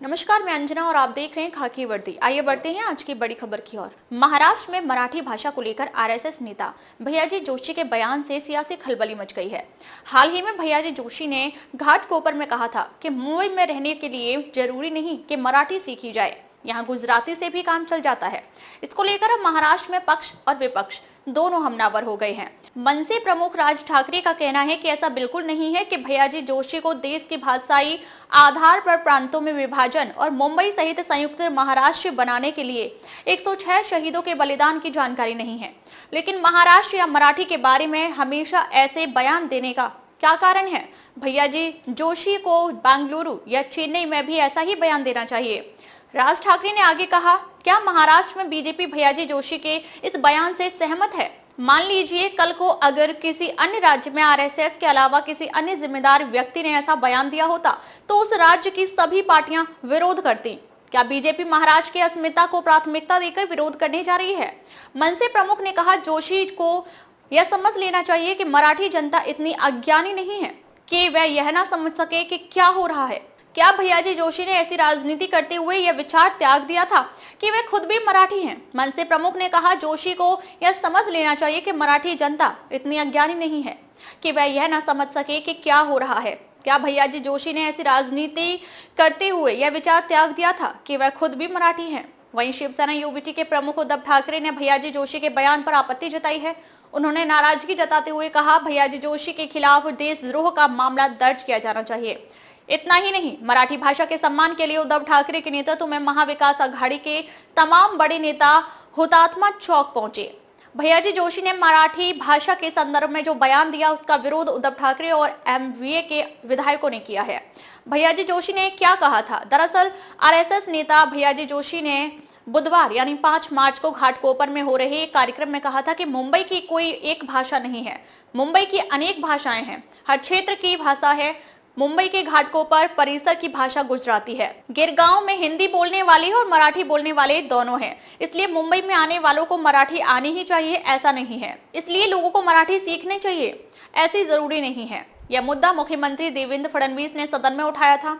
नमस्कार, मैं अंजना और आप देख रहे हैं खाकी वर्दी। आइए बढ़ते हैं आज की बड़ी खबर की ओर। महाराष्ट्र में मराठी भाषा को लेकर आरएसएस नेता भैयाजी जोशी के बयान से सियासी खलबली मच गई है। हाल ही में भैयाजी जोशी ने घाटकोपर में कहा था कि मुंबई में रहने के लिए जरूरी नहीं कि मराठी सीखी जाए, यहाँ गुजराती से भी काम चल जाता है। इसको लेकर अब महाराष्ट्र में पक्ष और विपक्ष दोनों हमलावर हो गए हैं। मनसे प्रमुख राज ठाकरे का कहना है कि ऐसा बिल्कुल नहीं है कि भैयाजी जोशी को देश की भाषाई आधार पर प्रांतों में विभाजन और मुंबई सहित संयुक्त महाराष्ट्र बनाने के लिए 106 शहीदों के बलिदान की जानकारी नहीं है। लेकिन महाराष्ट्र या मराठी के बारे में हमेशा ऐसे बयान देने का क्या कारण है? भैयाजी जोशी को बेंगलुरु या चेन्नई में भी ऐसा ही बयान देना चाहिए। राज ठाकरे ने आगे कहा, क्या महाराष्ट्र में बीजेपी भैयाजी जोशी के इस बयान से सहमत है? मान लीजिए कल को अगर किसी अन्य राज्य में आरएसएस के अलावा किसी अन्य जिम्मेदार व्यक्ति ने ऐसा बयान दिया होता तो उस राज्य की सभी पार्टियां विरोध करती। क्या बीजेपी महाराष्ट्र की अस्मिता को प्राथमिकता देकर विरोध करने जा रही है? मनसे प्रमुख ने कहा, जोशी को यह समझ लेना चाहिए कि मराठी जनता इतनी अज्ञानी नहीं है कि वह यह ना समझ सके कि क्या हो रहा है। क्या भैयाजी जोशी ने ऐसी राजनीति करते हुए यह विचार त्याग दिया था कि वे खुद भी मराठी हैं? मनसे प्रमुख ने कहा, जोशी को यह समझ लेना चाहिए कि मराठी जनता इतनी अज्ञानी नहीं है कि वह यह ना समझ सके कि क्या हो रहा है। क्या भैयाजी जोशी ने ऐसी राजनीति करते हुए यह विचार त्याग दिया था कि वह खुद भी मराठी हैं? वहीं शिवसेना यूबीटी के प्रमुख उद्धव ठाकरे ने भैयाजी जोशी के बयान पर आपत्ति जताई है। उन्होंने नाराजगी जताते हुए कहा, भैयाजी जोशी के खिलाफ देशद्रोह का मामला दर्ज किया जाना चाहिए। इतना ही नहीं, मराठी भाषा के सम्मान के लिए उद्धव ठाकरे के नेतृत्व में महाविकास आघाड़ी के तमाम बड़े नेता हुतात्मा चौक पहुंचे। भैयाजी जोशी ने मराठी भाषा के संदर्भ में जो बयान दिया उसका विरोध उद्धव ठाकरे और एमवीए के विधायकों ने किया है। भैयाजी जोशी ने क्या कहा था? दरअसल आरएसएस नेता भैयाजी जोशी ने बुधवार यानी 5 मार्च को घाटकोपर में हो रहे एक कार्यक्रम में कहा था कि मुंबई की कोई एक भाषा नहीं है, मुंबई की अनेक भाषाएं हैं, हर क्षेत्र की भाषा है। मुंबई के घाटकोपर परिसर की भाषा गुजराती है। गिरगांव में हिंदी बोलने वाले और मराठी बोलने वाले दोनों हैं, इसलिए मुंबई में आने वालों को मराठी आनी ही चाहिए ऐसा नहीं है। इसलिए लोगों को मराठी सीखने चाहिए, ऐसी जरूरी नहीं है। यह मुद्दा मुख्यमंत्री देवेंद्र फडणवीस ने सदन में उठाया था।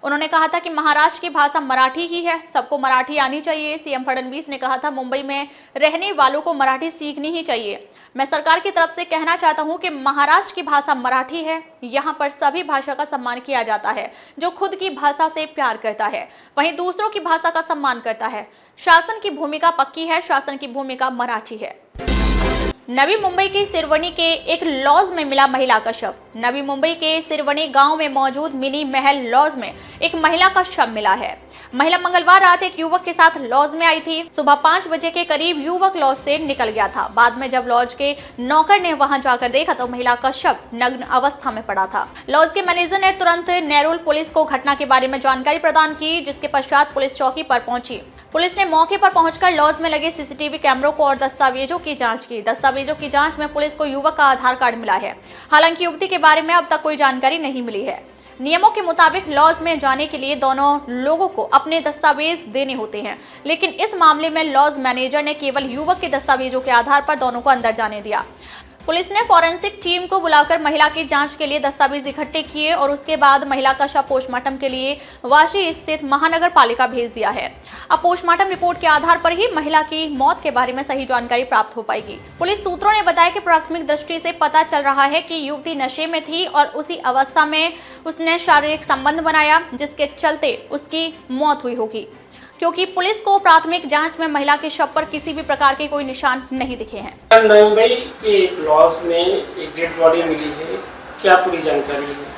उन्होंने कहा था कि महाराष्ट्र की भाषा मराठी ही है, सबको मराठी आनी चाहिए। सीएम फडणवीस ने कहा था, मुंबई में रहने वालों को मराठी सीखनी ही चाहिए। मैं सरकार की तरफ से कहना चाहता हूं कि महाराष्ट्र की भाषा मराठी है, यहाँ पर सभी भाषा का सम्मान किया जाता है। जो खुद की भाषा से प्यार करता है वहीं दूसरों की भाषा का सम्मान करता है। शासन की भूमिका पक्की है, शासन की भूमिका मराठी है। नवी मुंबई के सिरवनी के एक लॉज में मिला महिला का शव। नवी मुंबई के सिरवनी गांव में मौजूद मिनी महल लॉज में एक महिला का शव मिला है। महिला मंगलवार रात एक युवक के साथ लॉज में आई थी। सुबह 5 बजे के करीब युवक लॉज से निकल गया था। बाद में जब लॉज के नौकर ने वहां जाकर देखा तो महिला का शव नग्न अवस्था में पड़ा था। लॉज के मैनेजर ने तुरंत नेरुल पुलिस को घटना के बारे में जानकारी प्रदान की, जिसके पश्चात पुलिस चौकी पर पहुंची। पुलिस ने मौके पर पहुंचकर लॉज में लगे सीसीटीवी कैमरों को और दस्तावेजों की जांच की। दस्तावेजों की जांच में पुलिस को युवक का आधार कार्ड मिला है। हालांकि युवती के बारे में अब तक कोई जानकारी नहीं मिली है। नियमों के मुताबिक लॉज में जाने के लिए दोनों लोगों को अपने दस्तावेज देने होते हैं, लेकिन इस मामले में लॉज मैनेजर ने केवल युवक के दस्तावेजों के आधार पर दोनों को अंदर जाने दिया। पुलिस ने फॉरेंसिक टीम को बुलाकर महिला की जांच के लिए दस्तावेज इकट्ठे किए और उसके बाद महिला का शव पोस्टमार्टम के लिए वाशी स्थित महानगर पालिका भेज दिया है। अब पोस्टमार्टम रिपोर्ट के आधार पर ही महिला की मौत के बारे में सही जानकारी प्राप्त हो पाएगी। पुलिस सूत्रों ने बताया कि प्राथमिक दृष्टि से पता चल रहा है कि युवती नशे में थी और उसी अवस्था में उसने शारीरिक संबंध बनाया, जिसके चलते उसकी मौत हुई होगी, क्योंकि पुलिस को प्राथमिक जांच में महिला के शव पर किसी भी प्रकार के कोई निशान नहीं दिखे हैं। मुंबई के लॉज में एक डेड बॉडी मिली है, क्या पूरी जानकारी है?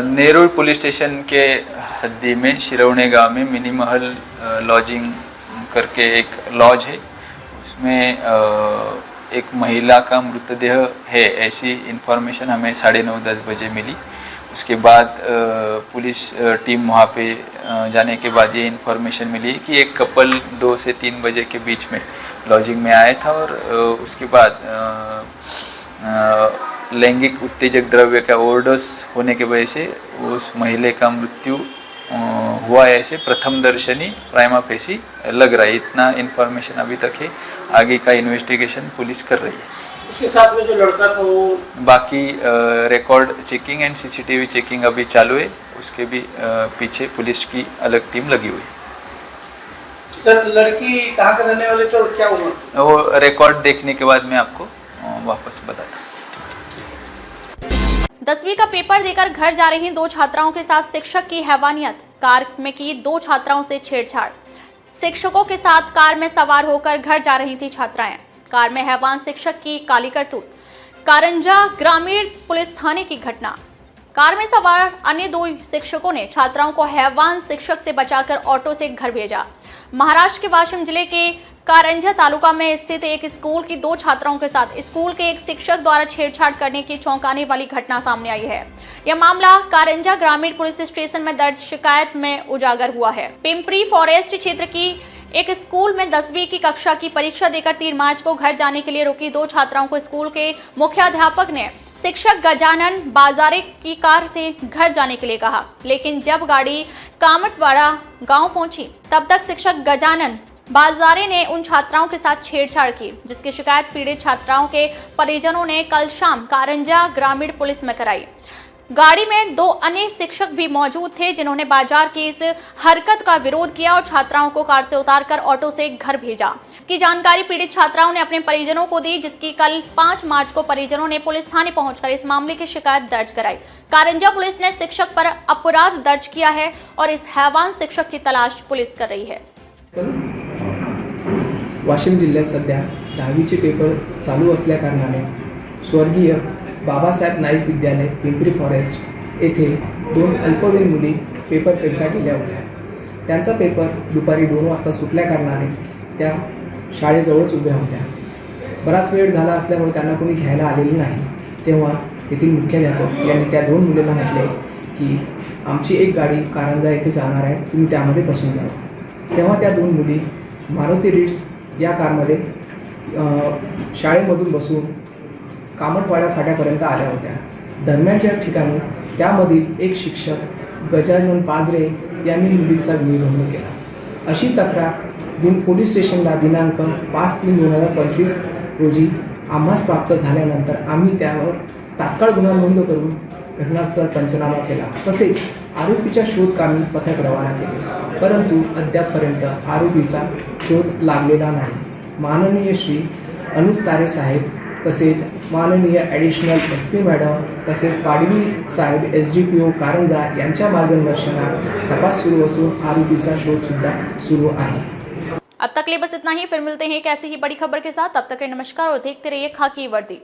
नेरुल पुलिस स्टेशन के हद्दी में शिरवणे गांव में मिनी महल लॉजिंग करके एक लॉज है, उसमें एक महिला का मृतदेह है ऐसी इन्फॉर्मेशन हमें 9:30-10 बजे मिली। उसके बाद पुलिस टीम वहाँ पे जाने के बाद ये इन्फॉर्मेशन मिली कि एक कपल 2 से 3 बजे के बीच में लॉजिंग में आया था और उसके बाद लैंगिक उत्तेजक द्रव्य का ओवरडोज होने की वजह से उस महिला का मृत्यु हुआ है, ऐसे प्रथम दर्शनी प्राइमा फेसी लग रहा है। इतना इन्फॉर्मेशन अभी तक है, आगे का इन्वेस्टिगेशन पुलिस कर रही है। उसके साथ में जो लड़का था वो बाकी record checking and CCTV checking अभी चालू है, उसके भी पीछे पुलिस की अलग टीम लगी हुई है। सर लड़की कहाँ का रहने वाले थे और क्या उम्र? वो रिकॉर्ड देखने के बाद मैं आपको वापस बताता। 10वीं का पेपर देकर घर जा रही 2 छात्राओं के साथ शिक्षक की हैवानियत। कार में की 2 छात्राओं से छेड़छाड़। शिक्षकों के साथ कार में सवार होकर घर जा रही थी छात्राएं। कार में हैवान शिक्षक की काली करतूत। कारंजा ग्रामीण पुलिस थाने की घटना। कार में सवार अन्य 2 शिक्षकों ने छात्राओं को हैवान शिक्षक से बचाकर ऑटो से घर भेजा। महाराष्ट्र के वाशिम जिले के कारंजा तालुका में स्थित एक स्कूल की 2 छात्राओं के साथ स्कूल के एक शिक्षक द्वारा छेड़छाड़ करने की चौंकाने वाली घटना सामने आई है। यह मामला कारंजा ग्रामीण पुलिस स्टेशन में दर्ज शिकायत में उजागर हुआ है। पिंपरी फॉरेस्ट क्षेत्र की एक स्कूल में 10वीं की कक्षा की परीक्षा देकर 3 मार्च को घर जाने के लिए रुकी 2 छात्राओं को स्कूल के मुख्याध्यापक ने शिक्षक गजानन बाजारे की कार से घर जाने के लिए कहा, लेकिन जब गाड़ी कामटवाड़ा गांव पहुंची तब तक शिक्षक गजानन बाजारे ने उन छात्राओं के साथ छेड़छाड़ की, जिसकी शिकायत पीड़ित छात्राओं के परिजनों ने कल शाम कारंजा ग्रामीण पुलिस में कराई। गाड़ी में 2 अन्य शिक्षक भी मौजूद थे, जिन्होंने बाजार की इस हरकत का विरोध किया और छात्राओं को कार से उतारकर ऑटो से घर भेजा। इसकी जानकारी पीड़ित छात्राओं ने अपने परिजनों को दी, जिसकी कल 5 मार्च को परिजनों ने पुलिस थाने पहुंचकर इस मामले की शिकायत दर्ज कराई। कारंजा पुलिस ने शिक्षक पर अपराध दर्ज किया है और इस हैवान शिक्षक की तलाश पुलिस कर रही है। वाशिम जिल्ह्यात सध्या 10वीचे पेपर चालू असल्या कारणाने स्वर्गीय बाबासाहेब नाईक विद्यालय पिंपरी फॉरेस्ट येथे 2 अल्पवयीन मुली पेपरकरिता गेल्या होत्या। त्यांचा पेपर दुपारी 2 वाजता सुटल्या कारणाने त्या शाळेजवळच उभ्या होत्या। बराच वेळ झाला असल्यामुळे त्यांना कोणी घ्यायला आलेले नाही। तेव्हा तेथील मुख्याध्यापक यांनी त्या 2 मुलींना म्हटले की आमची एक गाडी कारंजा येथे जाणार आहे, तुम्ही त्यामध्ये बसून जावा। तेव्हा त्या 2 मुली मारुती रिट्स या कारमध्ये शाळेमधून बसून कामटवाडा फाट्यापर्यंत आल्या होत्या। दरम्यानच्या ठिकाणी त्यामधील एक शिक्षक गजानन बाजरे यांनी मुलींचा विनयभंग केला, अशी तक्रार पोलीस स्टेशनला दिनांक 5/3/2025 रोजी आम्हास प्राप्त झाल्यानंतर आम्ही त्यावर तात्काळ गुन्हा नोंद करून घटनास्थळ पंचनामा केला। तसेच आरोपीच्या शोधकामी पथक रवाना केले, परंतु अद्यापपर्यंत आरोपीचा शोध लागलेला नाही। माननीय श्री अनुज तारे साहेब तसेच माननीय ॲडिशनल SP मॅडम तसेच पाडवी साहेब SDPO कारंजा यांच्या मार्गदर्शनात तपास सुरू असून आरोपीचा शोध सुद्धा सुरू आहे। अब तक ले बस इतना ही, फिर मिलते हैं एक ऐसी ही बड़ी खबर के साथ। तब तक के नमस्कार और देखते रहिए खाकी वर्दी।